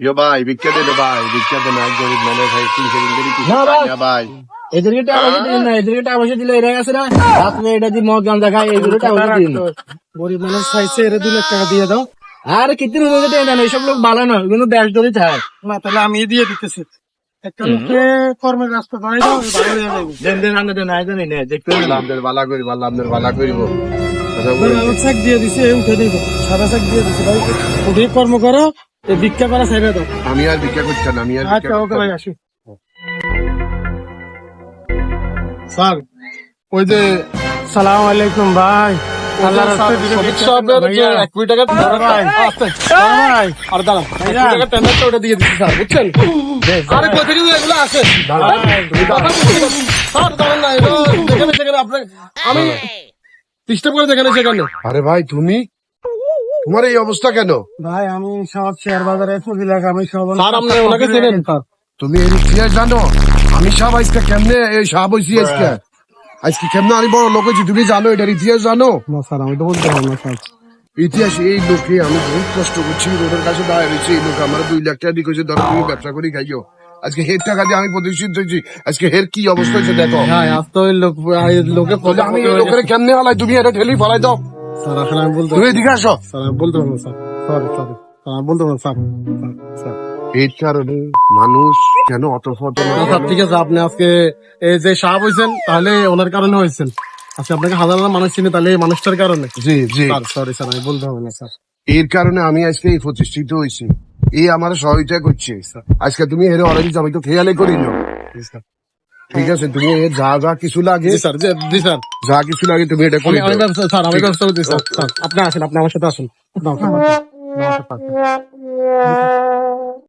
ইয়ো ভাই ভিক্ষা দে ভাই, ভিক্ষা দে না, গরিব মানুষ ভাই, 300 দিন ধরে কিছু না খাই ভাই। না ভাই। এদেরকে টাকা পয়সা দিলেন না, এদেরকে টাকা পয়সা দিলে এরা গেছে না, রাত্রে এটা দিয়ে মদ গান দেখায়, এগুলো টাকা পয়সা দিন। গরিব মানুষ চাইছে এর 2 লাখ টাকা দিয়ে দাও। আর কিতনে লোকে টেনে না, এইসব লোক ভালো না, এগুলো দেশ ধরে থাকে। না তাহলে আমি দিয়ে দিতেছি। একটা লোককে কর্মের রাস্তা বানাই দাও, আমি ভালো হয়ে যাবো। দেন দেন আনতে দেন, আয় দেন নে, দেখতে পেলেন আল্লাহ আপনাদের ভালো করিব, আল্লাহ আপনাদের ভালো করিব। কথা ধরো, বলেন। আমার চেক দিয়ে দিছে, উঠে দিব। সাদা চেক দিয়ে দিছে ভাই, উঠে কর্ম করো, এই ভিক্ষা করা ছেড়ে দাও। আমি আর ভিক্ষা করছি না, আমি আর ভিক্ষা আচ্ছা ওকে করছি ভাই, না। আসি। স্যার, ওই যে সালাম আলাইকুম ভাই, আল্লাহর রাস্তায় দিকে ভিক্ষা করবেন, ভাইয়া। 1 কোটি টাকা বড় ভাই, ভাই, আর দাঁড়ান, 1 কোটি টাকা টেন্ডারটা ওটা দিয়ে দিচ্ছি স্যার, বুঝছেন? আরে কোথায় এগুলো আছে? স্যার দাঁড়ান না, এটা যেখানে সেখানে আপনার আমি ডিস্টার্ব করে যেখানে সেখানে। আরে ভাই তুমি, তোমার এই অবস্থা কেন? ভাই আমি সব শেয়ার বাজারে 20 লাখ, আমি সব স্যার আপনি ওনাকে চেনেন? তুমি এই ইতিহাস জানো? আমি সাহেব আজকে কেমনে এই সাহেব হয়েছি আজকে? আজকে কেমনে আমি বড় লোক হয়েছি তুমি জানো? এটার ইতিহাস জানো? না স্যার, আমি তো বলতে পারবো না স্যার। ইতিহাস এই লোকে আমি বহুত কষ্ট করছি, রোডের কাছে দাঁড়িয়ে রয়েছি, এই লোক আমার 2 লাখ টাকা দিয়ে কইছে, ধরো তুমি ব্যবসা করি খাইও। আজকে হের টাকা দিয়ে আমি প্রতিষ্ঠিত হয়েছি, আজকে হের কি অবস্থা হয়েছে দেখো। হ্যাঁ আজ তো ওই লোকে বলে আমি এই লোকের কেমনে হালাই, তুমি এটা ঠেলি ফলাই দাও। স্যার আসলে আমি বলতে তুমি এদিকে আসো। স্যার, আমি বলতে পারবো স্যার, সরি সরি স্যার, আমি বলতে পারবো স্যার, স্যার। এই কারণে মানুষ কেন অত ফত স্যার ঠিক আছে, আপনি আজকে এই যে সাহেব হয়েছেন তাহলে ওনার কারণে হয়েছেন, আজকে আপনাকে হাজার হাজার মানুষ চিনে তাহলে এই মানুষটার কারণে। জি জি, স্যার সরি স্যার, আমি বলতে হবে না স্যার। এর কারণে আমি আজকে এই প্রতিষ্ঠিত হয়েছি, এই আমার সহায়তা করছে। আজকে তুমি এর অরেঞ্জ আমি তো খেয়ালে করি না। ঠিক আছে, তুমি এর যা যা কিছু লাগে, জি স্যার, জি স্যার, যা কিছু লাগে তুমি এটা করে আমি দাও। ব্যবস্থা স্যার, আমি ব্যবস্থা করছি স্যার। স্যার আপনি আসেন, আপনি আমার সাথে আসুন। নাও, স্যার, নাও, স্যার।